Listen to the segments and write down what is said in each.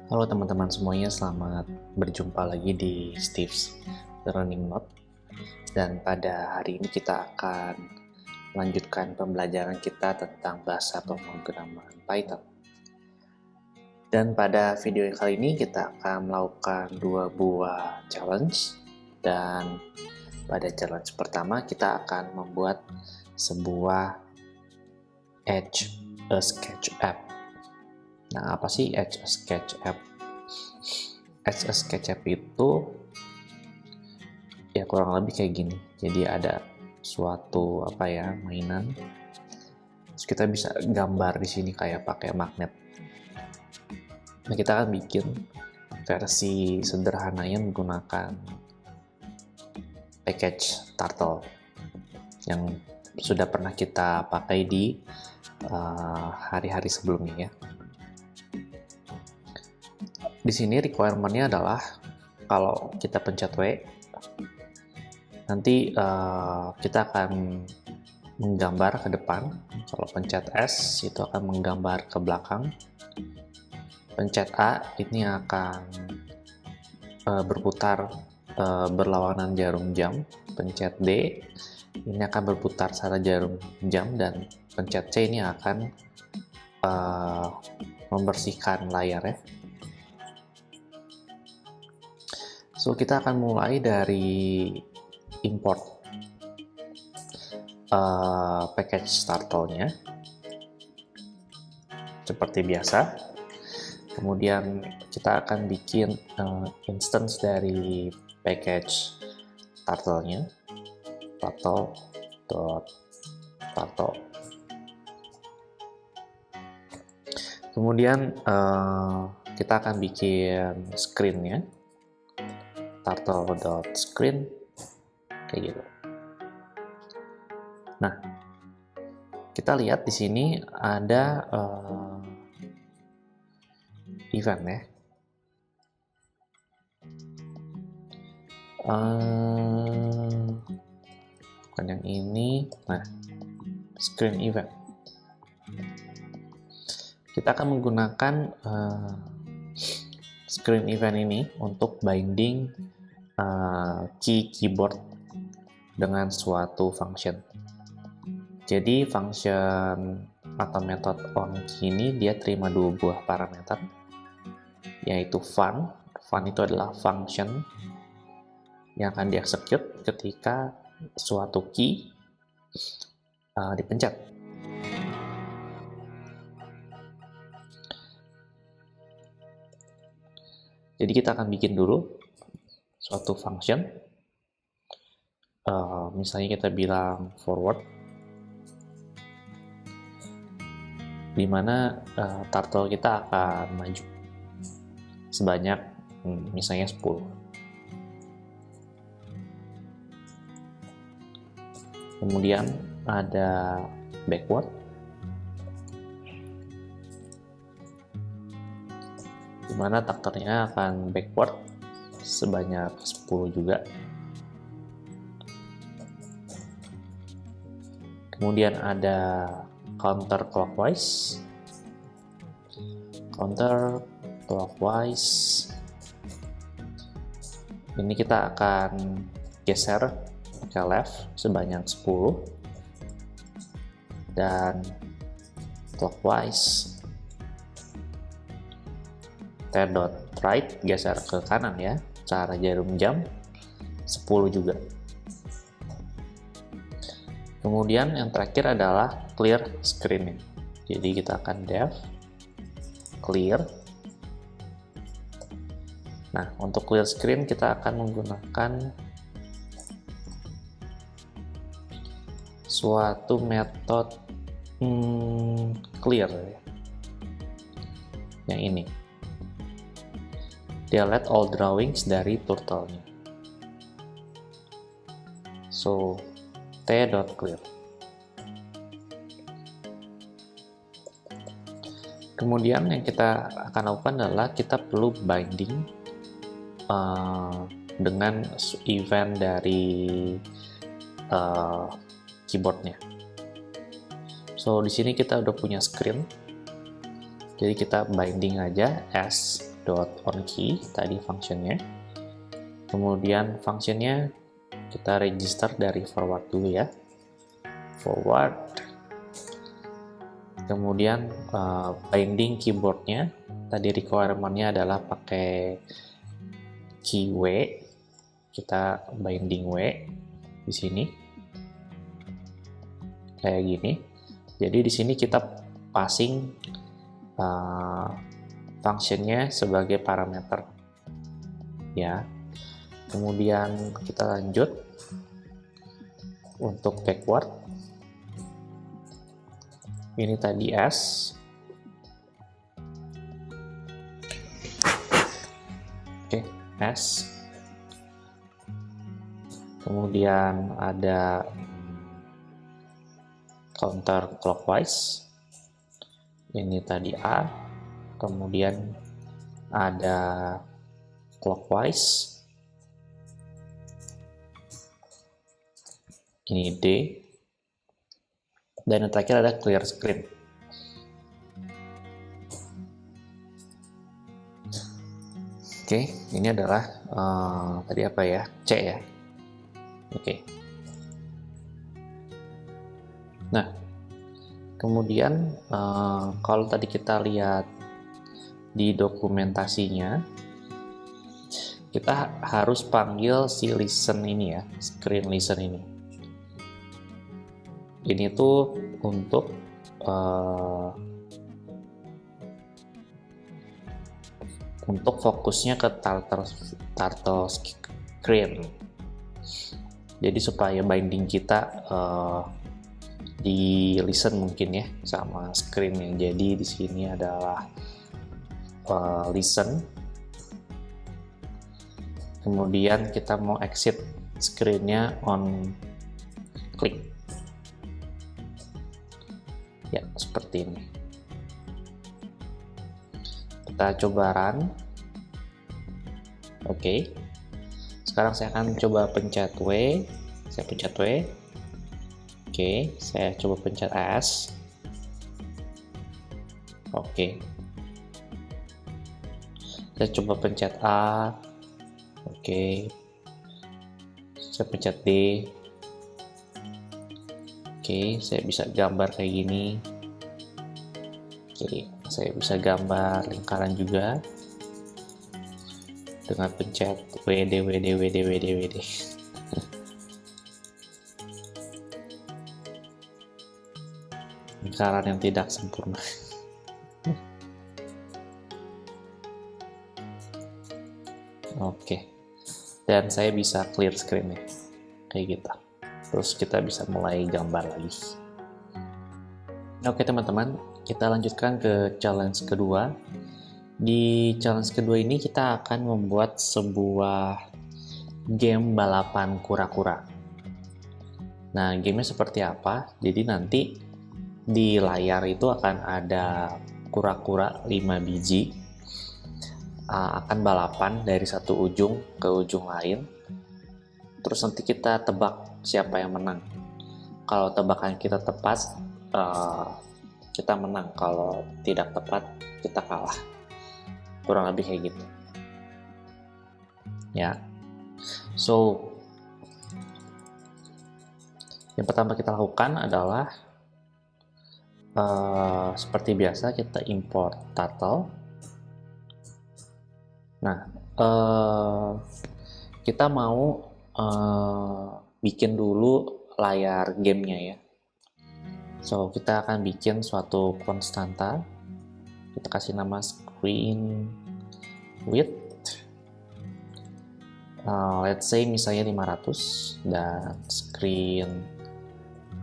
Halo teman-teman semuanya, selamat berjumpa lagi di Steve's Learning Note. Dan pada hari ini kita akan melanjutkan pembelajaran kita tentang bahasa pemrograman Python. Dan pada video kali ini kita akan melakukan dua buah challenge. Dan pada challenge pertama kita akan membuat sebuah Etch a Sketch app. Nah, apa sih Etch a Sketch app? Etch a Sketch app itu ya kurang lebih kayak gini. Jadi ada suatu mainan. Terus kita bisa gambar di sini kayak pakai magnet. Nah, kita akan bikin versi sederhananya menggunakan package Turtle yang sudah pernah kita pakai di hari-hari sebelumnya ya. Di sini requirement-nya adalah kalau kita pencet W, nanti kita akan menggambar ke depan. Kalau pencet S itu akan menggambar ke belakang. Pencet A ini akan berputar berlawanan jarum jam. Pencet D ini akan berputar secara jarum jam, dan pencet C ini akan membersihkan layar ya. So kita akan mulai dari import package Turtle-nya seperti biasa. Kemudian kita akan bikin instance dari package Turtle-nya, turtle.turtle. Kemudian kita akan bikin screen-nya, turtle.screen kayak gitu. Nah, kita lihat di sini ada event ya. Bukan yang ini. Nah, screen event. Kita akan menggunakan screen event ini untuk binding keyboard dengan suatu function. Jadi function atau metode onKey ini dia terima dua buah parameter, yaitu fun. Fun itu adalah function yang akan dieksekut ketika suatu key dipencet. Jadi kita akan bikin dulu suatu function. Misalnya kita bilang forward, di mana turtle kita akan maju sebanyak misalnya 10. Kemudian ada backward, di mana turtle-nya akan backward sebanyak 10 juga. Kemudian ada counterclockwise. Ini kita akan geser ke left sebanyak 10, dan clockwise t.right geser ke kanan ya, secara jarum jam 10 juga. Kemudian yang terakhir adalah clear screen. Jadi kita akan def clear. Nah, untuk clear screen kita akan menggunakan suatu metode clear ya. Yang ini. Delete all drawings dari turtle-nya. So t.clear. Kemudian yang kita akan lakukan adalah kita perlu binding dengan event dari keyboardnya. So di sini kita udah punya screen. Jadi kita binding aja s.onKey tadi functionnya. Kemudian functionnya kita register dari forward dulu ya. Forward. Kemudian binding keyboardnya. Tadi requirement-nya adalah pakai key W. Kita binding W di sini. Kayak gini. Jadi di sini kita passing functionnya sebagai parameter ya. Kemudian kita lanjut untuk backward. Ini tadi S. Oke, S. Kemudian ada counter clockwise. Ini tadi A. Kemudian ada clockwise. Ini D. Dan yang terakhir ada clear screen. Oke, ini adalah tadi apa ya? C ya. Oke. Nah, kemudian kalau tadi kita lihat di dokumentasinya, kita harus panggil si listen ini ya, screen listen ini. Ini tuh untuk fokusnya ke turtle screen. Jadi supaya binding kita di listen mungkin ya sama screen-nya. Jadi di sini adalah listen. Kemudian kita mau exit screen-nya on click. Ya, seperti ini. Kita coba run. Oke. Sekarang saya akan coba pencet W. Saya pencet W. Oke, saya coba pencet S. Oke. Saya coba pencet A. Oke. Saya pencet D. Oke, saya bisa gambar kayak gini. Oke, saya bisa gambar lingkaran juga dengan pencet WD. Lingkaran yang tidak sempurna. Oke, dan saya bisa clear screen ya, kayak gitu. Terus kita bisa mulai gambar lagi. Oke teman-teman, kita lanjutkan ke challenge kedua. Di challenge kedua ini kita akan membuat sebuah game balapan kura-kura. Nah, gamenya seperti apa? Jadi nanti di layar itu akan ada kura-kura 5 biji. Akan balapan dari satu ujung ke ujung lain. Terus nanti kita tebak siapa yang menang. Kalau tebakan kita tepat, kita menang. Kalau tidak tepat, kita kalah. Kurang lebih kayak gitu. Ya. So, yang pertama kita lakukan adalah seperti biasa kita import turtle. Nah, kita mau bikin dulu layar gamenya ya. So, kita akan bikin suatu konstanta. Kita kasih nama screen width. Let's say misalnya 500 dan screen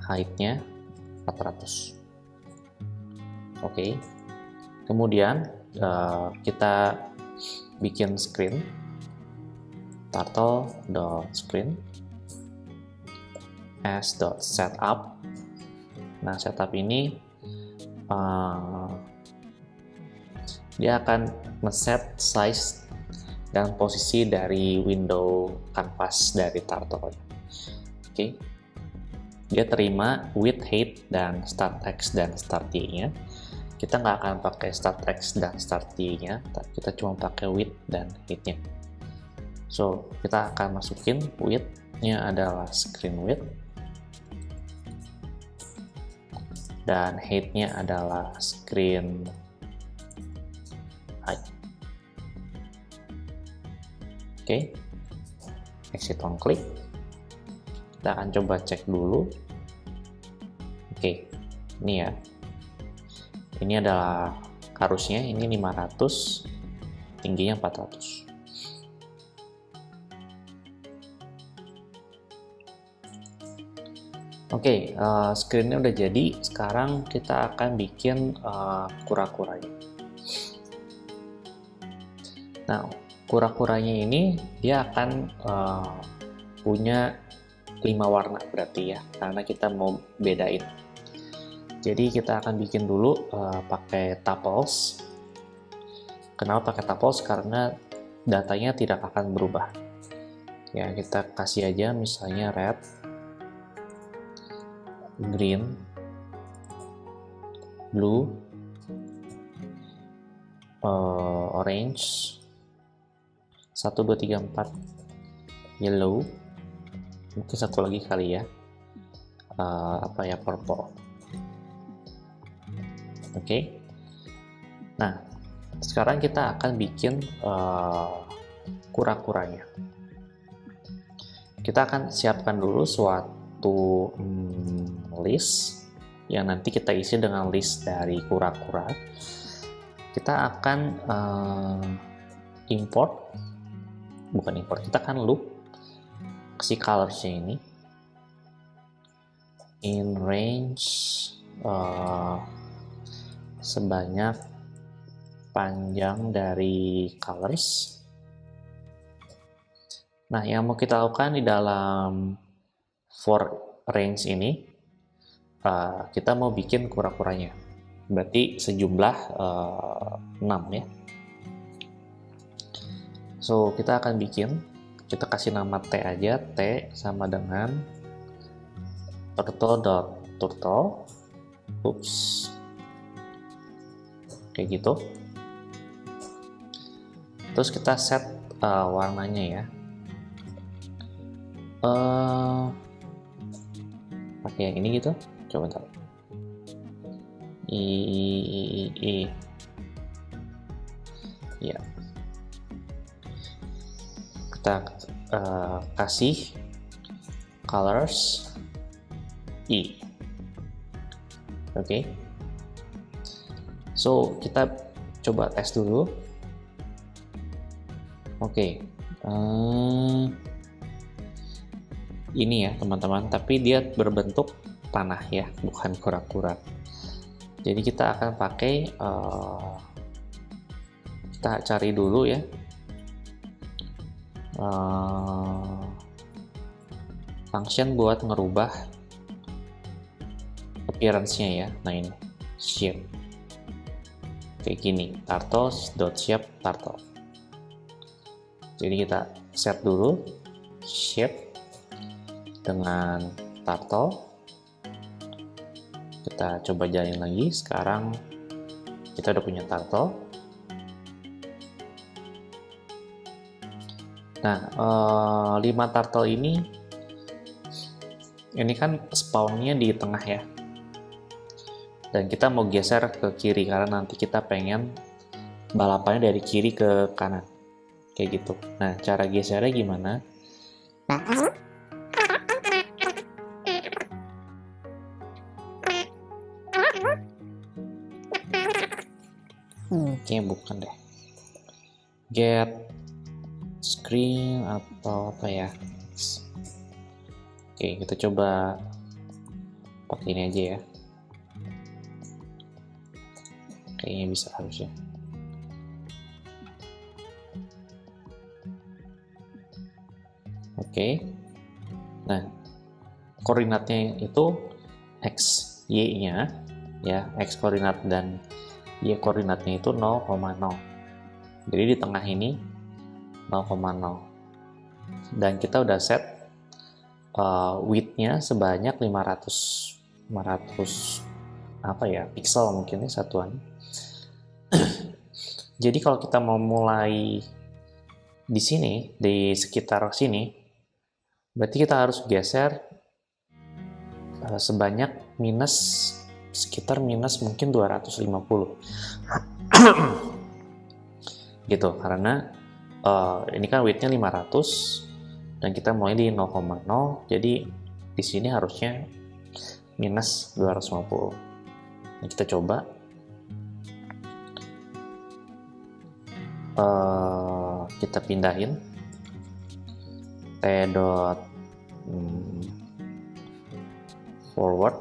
height-nya 400. Oke. Kemudian kita bikin screen turtle.screen s.setup. Nah, setup ini dia akan ngeset size dan posisi dari window canvas dari turtle. Oke. dia terima width, height, dan start X dan start Y-nya. Kita nggak akan pakai start X dan start Y-nya, tapi kita cuma pakai width dan height-nya. So, kita akan masukin width-nya adalah screen width, dan height-nya adalah screen height. Oke, exit on click. Kita akan coba cek dulu. Oke, ini ya. Ini adalah harusnya ini 500, tingginya 400. Oke, screennya udah jadi. Sekarang kita akan bikin kura-kuranya. Nah, kura-kuranya ini dia akan punya 5 warna berarti ya, karena kita mau bedain. Jadi kita akan bikin dulu pakai tuples. Kenapa pakai tuples? Karena datanya tidak akan berubah. Ya, kita kasih aja misalnya red, green, blue, orange, 1, 2, 3, 4, yellow, mungkin satu lagi kali ya, purple. Oke. Nah, sekarang kita akan bikin kura-kuranya. Kita akan siapkan dulu suatu list yang nanti kita isi dengan list dari kura-kura. Kita akan kita akan loop si colorsnya ini in range sebanyak panjang dari colors. Nah, yang mau kita lakukan di dalam for range ini, kita mau bikin kura-kuranya. Berarti sejumlah 6 ya. So, kita akan bikin, kita kasih nama T aja, T sama dengan turtle. Oops. Kayak gitu. Terus kita set warnanya ya. Pakai yang ini gitu. Coba bentar. Ya. Kita kasih colors I. Oke. So, kita coba tes dulu. Oke. Ini ya teman-teman, tapi dia berbentuk panah ya, bukan kura-kura. Jadi kita akan pakai, kita cari dulu ya, function buat ngerubah appearance-nya ya. Nah ini, shape. Kayak gini, turtle.shape turtle. Jadi kita set dulu shape dengan turtle. Kita coba jalin lagi. Sekarang kita udah punya turtle. Nah, 5 turtle ini kan spawnnya di tengah ya. Dan kita mau geser ke kiri karena nanti kita pengen balapannya dari kiri ke kanan. Kayak gitu. Nah, cara gesernya gimana? Kayaknya bukan deh. Get screen atau apa ya? Oke, kita coba pakai ini aja ya. Kayaknya bisa harusnya. Oke. Nah, koordinatnya itu x, y-nya ya, x koordinat dan y koordinatnya itu 0,0. Jadi di tengah ini 0,0. Dan kita udah set width-nya sebanyak 500 apa ya, pixel mungkin ya satuan. Jadi kalau kita mau mulai di sini, di sekitar sini, berarti kita harus geser sebanyak sekitar minus mungkin 250 gitu, karena ini kan width-nya 500 dan kita mulai di 0,0, jadi di sini harusnya minus 250. Nah, kita coba kita pindahin forward.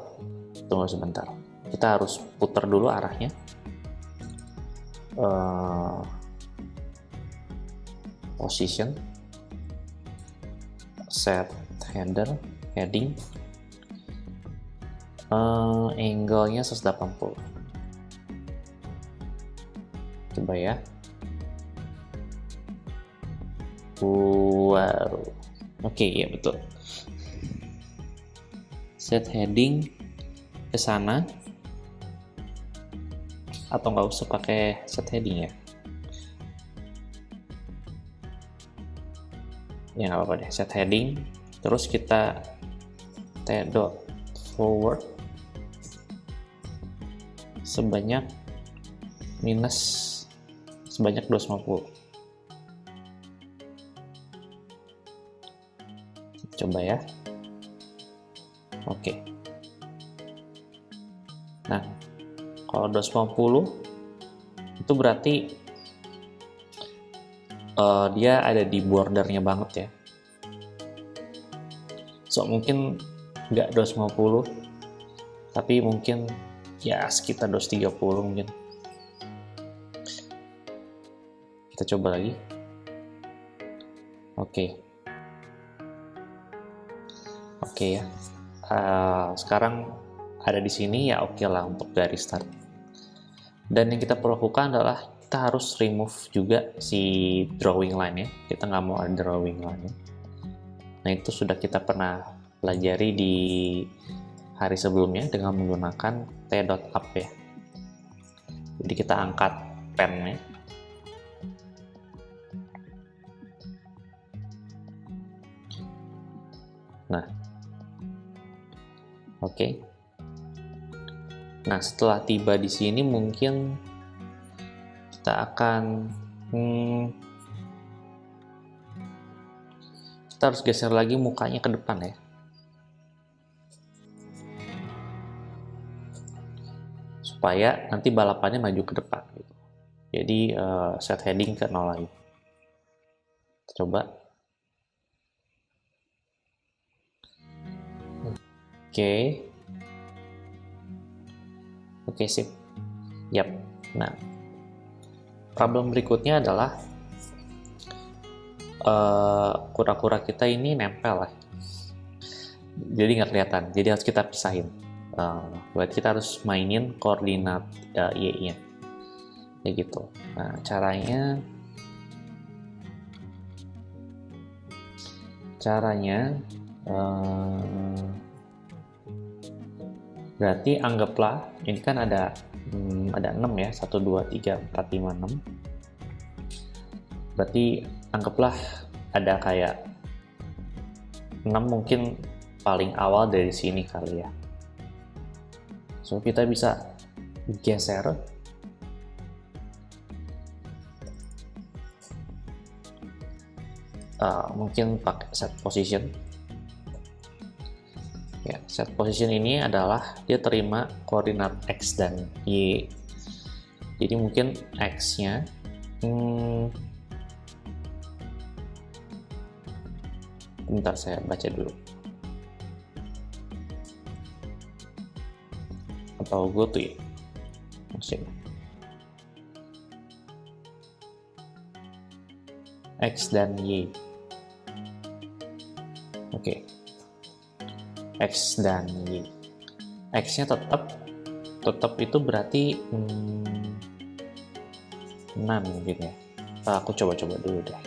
Tunggu sebentar, kita harus putar dulu arahnya. Position, set heading, angle-nya 180. Coba ya. Wow, oke, ya betul. Set heading ke sana, atau nggak usah pakai set heading ya? Ya nggak apa-apa deh, set heading. Terus kita forward sebanyak 250. Coba ya. Oke. Nah, kalau 250 itu berarti dia ada di bordernya banget ya. So mungkin nggak 250, tapi mungkin ya sekitar 230 mungkin. Kita coba lagi. Oke ya. Sekarang ada di sini ya, oke lah untuk garis start. Dan yang kita perlu lakukan adalah kita harus remove juga si drawing line ya. Kita nggak mau ada drawing line ya. Nah, itu sudah kita pernah pelajari di hari sebelumnya dengan menggunakan T.up ya. Jadi kita angkat pennya. Nah, oke. Nah, setelah tiba di sini mungkin kita akan kita harus geser lagi mukanya ke depan ya. Supaya nanti balapannya maju ke depan gitu. Jadi set heading ke 0 lagi. Kita coba. Oke, sip. Yap. Nah, problem berikutnya adalah kura-kura kita ini nempel lah. Jadi nggak kelihatan. Jadi harus kita pisahin. Berarti kita harus mainin koordinat Y-nya. Ya gitu. Nah, caranya berarti anggaplah ini kan ada 6 ya, 1 2 3 4 5 6. Berarti anggaplah ada kayak 6 mungkin paling awal dari sini kali ya. So kita bisa geser mungkin pakai set position. Ya, set position ini adalah dia terima koordinat X dan Y. Jadi mungkin X-nya bentar saya baca dulu. Atau go to Y. Maksudnya. X dan Y. Oke. X dan Y. X-nya tetap itu berarti 6 mungkin ya. Aku coba dulu deh.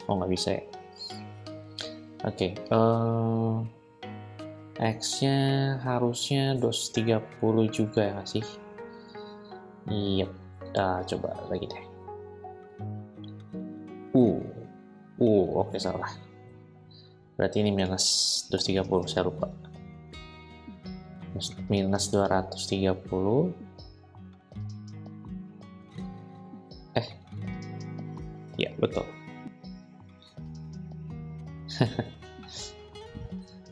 Oh, nggak bisa ya. Oke, X-nya harusnya dos 30 juga ya nggak sih? Iya, coba lagi deh. Oke, salah. Berarti ini minus 230, saya lupa. Minus 230. Ya, betul.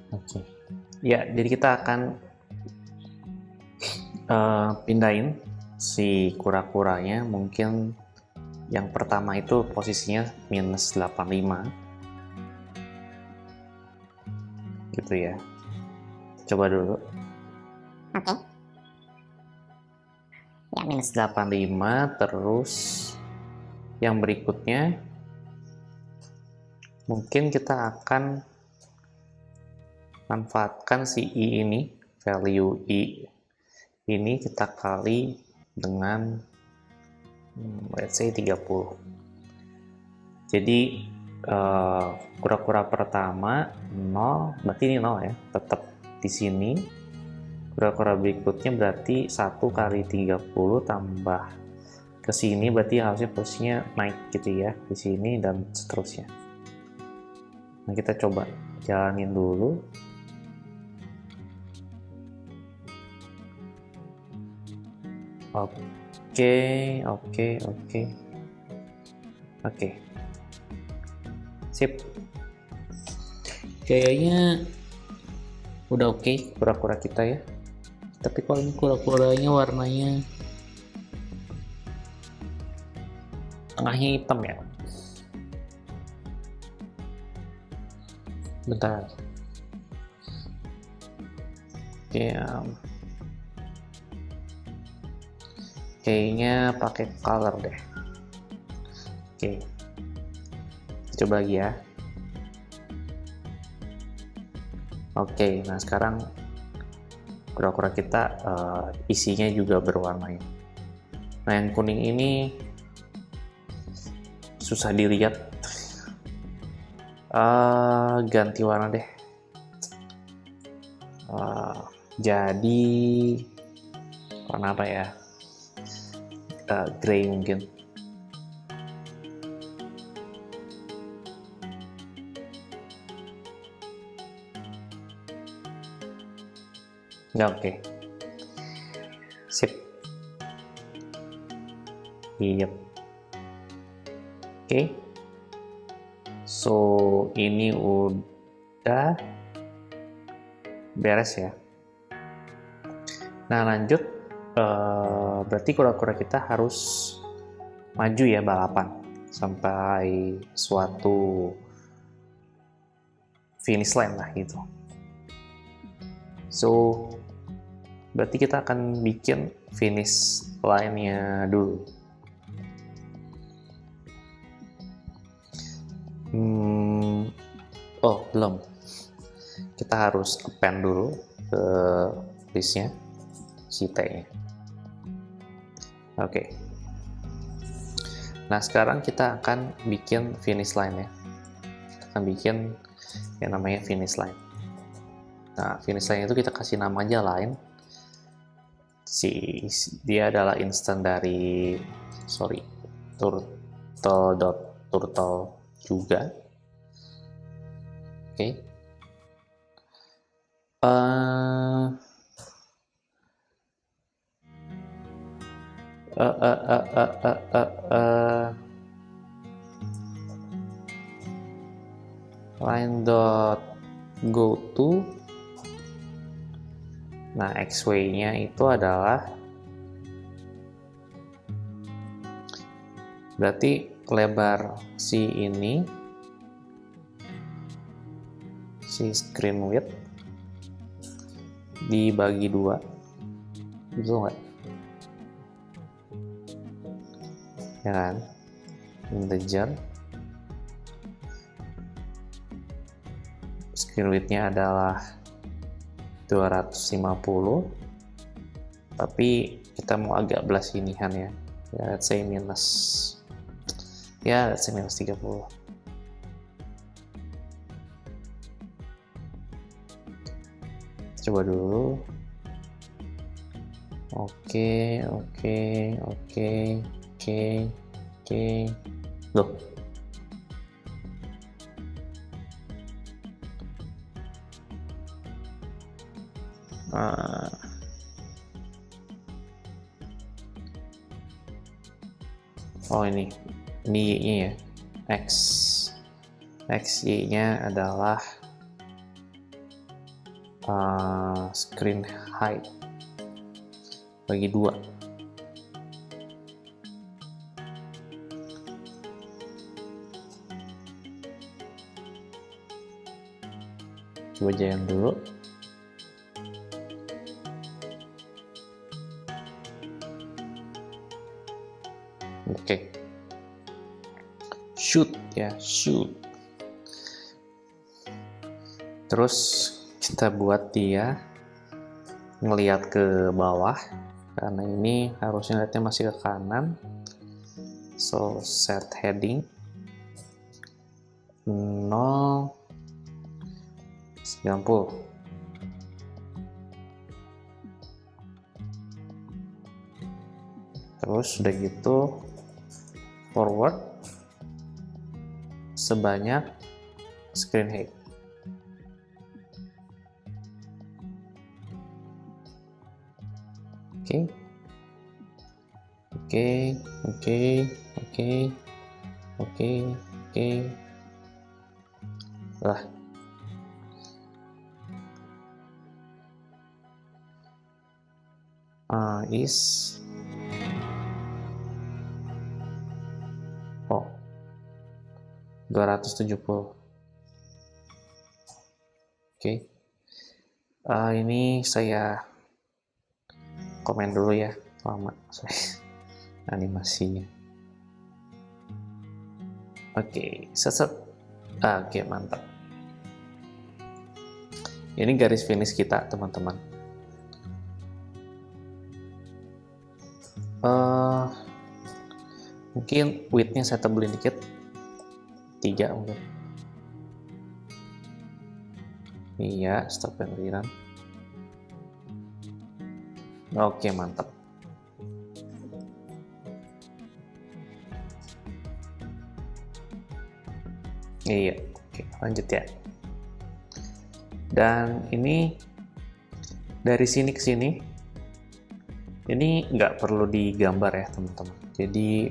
Oke. Ya, jadi kita akan pindahin si kura-kuranya. Mungkin yang pertama itu posisinya minus 85. Gitu ya. Coba dulu. Oke. Ya, minus 85, terus yang berikutnya mungkin kita akan manfaatkan si I ini, value I ini kita kali dengan let's say 30. Jadi kura-kura pertama 0, berarti ini 0 ya, tetap di sini. Kura-kura berikutnya berarti 1 kali 30 tambah ke sini, berarti harusnya posisinya naik gitu ya, di sini dan seterusnya. Nah, kita coba jalanin dulu. Oke. Sip. Kayaknya udah oke kura-kura kita ya. Tapi kalau ini kura-kuranya warnanya tengahnya hitam ya. Bentar. Oke, kayaknya pakai color deh. Oke, coba lagi ya. Oke, nah sekarang kura-kura kita isinya juga berwarna. Nah, yang kuning ini susah dilihat. Ganti warna deh. Jadi warna apa ya? Grey mungkin. Ya, oke. Sip. Yep. Oke. So, ini udah beres ya. Nah, lanjut. Berarti kura-kura kita harus maju ya balapan sampai suatu finish line lah gitu. So, berarti kita akan bikin finish line-nya dulu. Oh, belum. Kita harus append dulu ke listnya si T-nya. Oke. Nah, sekarang kita akan bikin finish line ya. Kita akan bikin yang namanya finish line. Nah, finish line itu kita kasih nama aja line. Dia adalah instant dari turtle juga. Oke. Line dot go to. Nah, xy-nya itu adalah berarti lebar si ini, si screen width dibagi 2, betul nggak? Ya kan? Integer. Screen width-nya adalah 250, tapi kita mau agak belas inihan ya, let's say minus 30. Coba dulu. Oke. Loh. Oh ini Y-nya ya. Y-nya adalah screen height bagi 2. Coba jangan dulu. Oke. Shoot ya, shoot. Terus kita buat dia ngelihat ke bawah, karena ini harusnya lihatnya masih ke kanan. So set heading 090. Terus sudah gitu forward sebanyak screen height. Oke. Lah. Is 270. Oke. Ini saya komen dulu ya, lama saya animasinya. Oke, set. Oke, mantap. Ini garis finish kita, teman-teman. Mungkin width-nya saya tebelin dikit, 3 mungkin. Iya, stop pemberian. Oke, mantap. Iya, oke, lanjut ya. Dan ini dari sini ke sini, ini nggak perlu digambar ya teman-teman. Jadi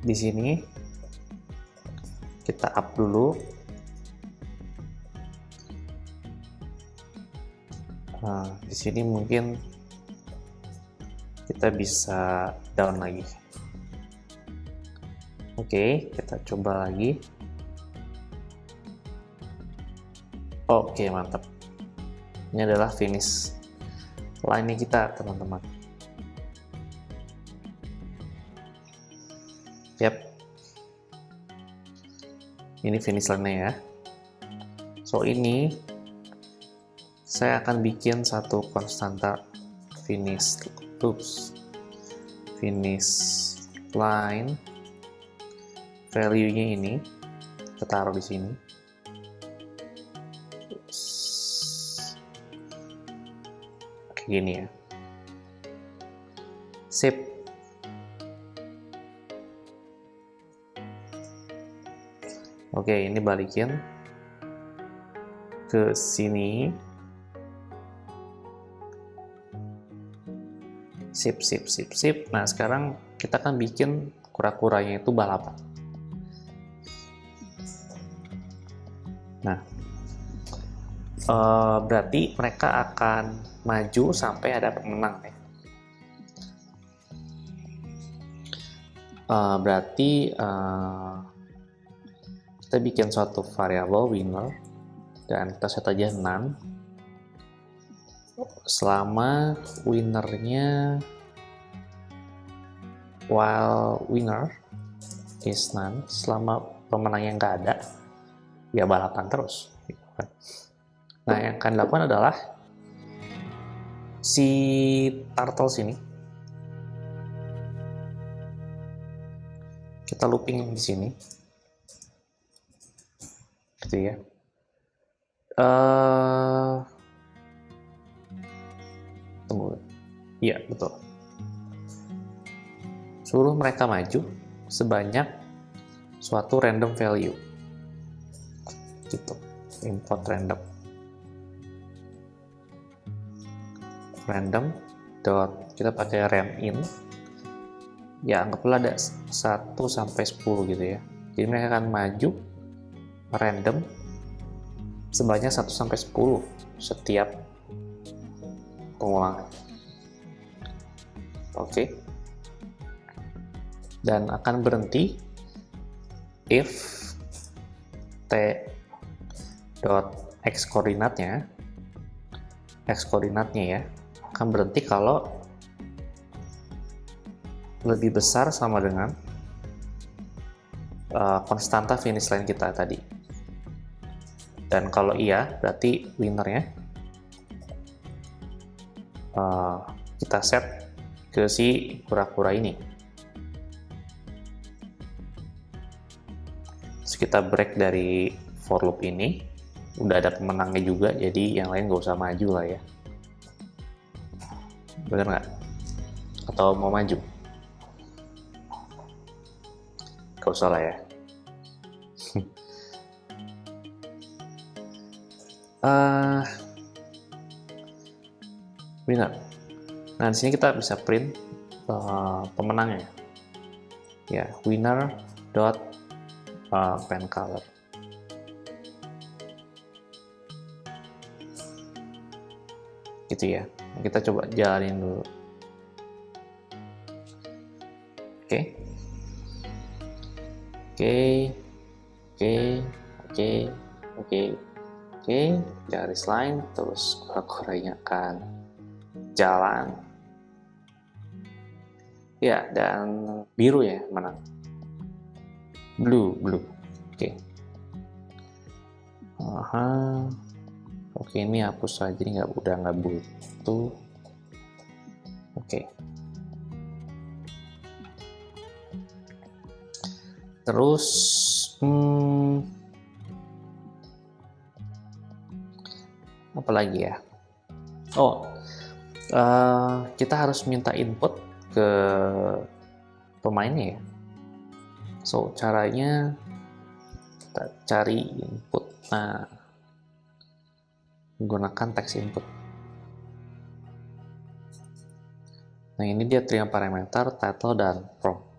di sini kita up dulu. Di sini mungkin kita bisa down lagi. Oke, kita coba lagi. Oke, mantap. Ini adalah finish line kita, teman-teman. Yap. Ini finish line-nya ya. So, ini saya akan bikin satu konstanta finish line. Value-nya ini kita taruh di sini. Kayak gini ya. Sip. Oke, ini balikin ke sini. Sip. Nah, sekarang kita akan bikin kura-kuranya itu balapan. Nah, berarti mereka akan maju sampai ada pemenang ya. Berarti kita bikin suatu variabel winner dan kita set aja none selama winnernya while winner is none, selama pemenangnya nggak ada ya balapan terus. Nah, yang akan dilakukan adalah si turtle sini kita looping di sini, gitu ya. Tunggu. Iya, betul. Suruh mereka maju sebanyak suatu random value. Gitu. Import random. Random dot, kita pakai ram in. Ya, anggaplah ada 1 sampai 10 gitu ya. Jadi mereka akan maju random sebanyak 1 sampai 10 setiap pengulangan. Oke. Dan akan berhenti if t dot x koordinatnya ya akan berhenti kalau lebih besar sama dengan konstanta finish line kita tadi. Dan kalau iya, berarti winnernya kita set ke si kura-kura ini. Terus kita break dari for loop ini. Udah ada pemenangnya juga, jadi yang lain nggak usah maju lah ya. Bener nggak? Atau mau maju? Gak usah lah ya. Winner. Nah, di sini kita bisa print pemenangnya. Ya, winner dot pen color. Gitu ya. Kita coba jalanin dulu. Oke, garis line, terus kura-kuranya akan jalan. Ya, dan biru ya, mana? Blue. Oke. Oke, ini hapus saja, ini udah nggak butuh. Oke. Terus apa lagi ya? Kita harus minta input ke pemainnya ya. So, caranya kita cari input. Nah, menggunakan text input. Nah, ini dia terima parameter title dan prompt.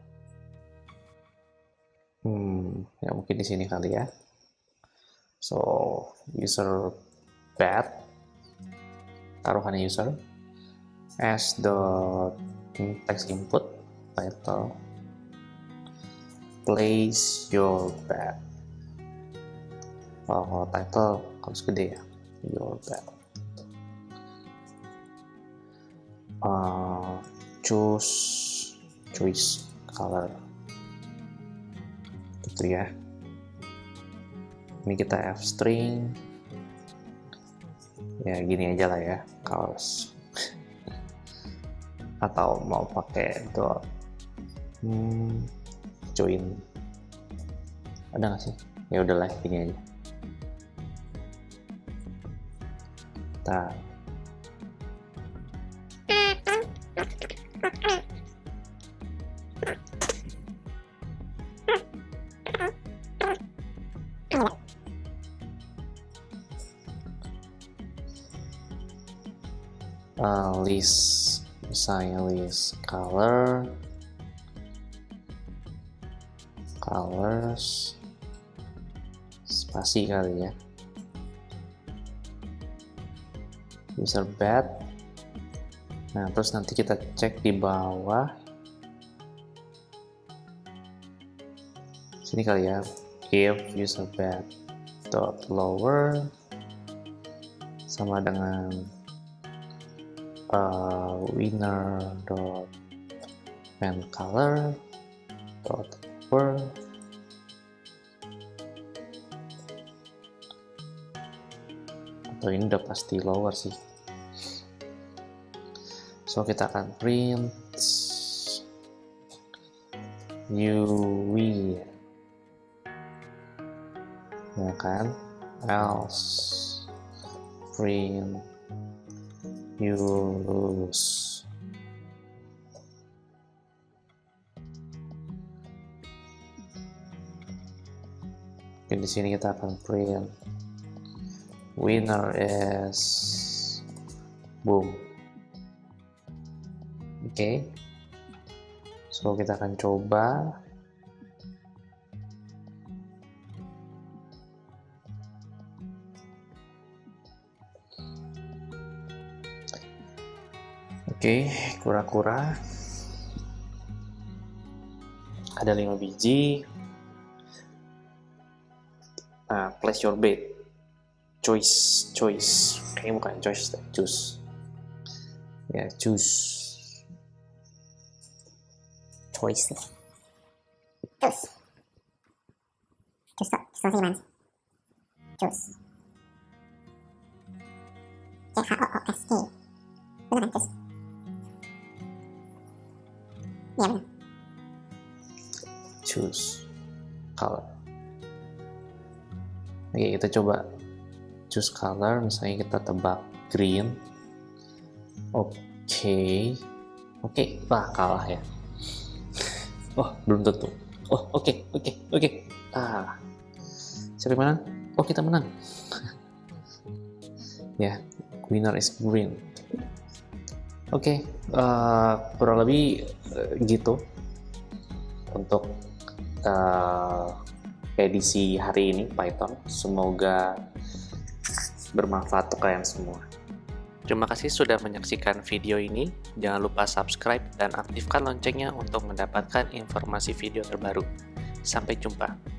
Ya mungkin di sini kali ya. So, user bed, taruhan user, as dot text input, title, place your bet. Title harus gede ya, your bet. Choose color. Gitu ya. Ini kita f string. Ya gini aja lah ya, colors. Atau mau pakai dot join. Ada nggak sih? Ya udahlah, gini aja. Nah. List, misalnya list colors spasi kali ya, user bed. Nah, terus nanti kita cek di bawah sini kali ya, if user bed dot lower sama dengan winner dot pen color dot over atau ini udah pasti lower sih. So kita akan print you win, ya kan, else print, use. Oke, di sini kita akan print winner is boom. Oke, so kita akan coba. Oke, kura-kura ada 5 biji. Nah, place your bet. Choice. Kayaknya bukan choice, choose. Ya, choose. Choice. Choose gimana? Choose. C-H-O-O-S-E. Bener kan, choose? Iya bener. Choose color. Oke, kita coba choose color. Misalnya kita tebak green. Oke, wah kalah ya. Oh, belum tentu. Oh, oke. Siapa yang menang? Oh, kita menang. Ya, winner is green. Oke, kurang lebih gitu untuk edisi hari ini Python. Semoga bermanfaat untuk kalian semua. Terima kasih sudah menyaksikan video ini. Jangan lupa subscribe dan aktifkan loncengnya untuk mendapatkan informasi video terbaru. Sampai jumpa.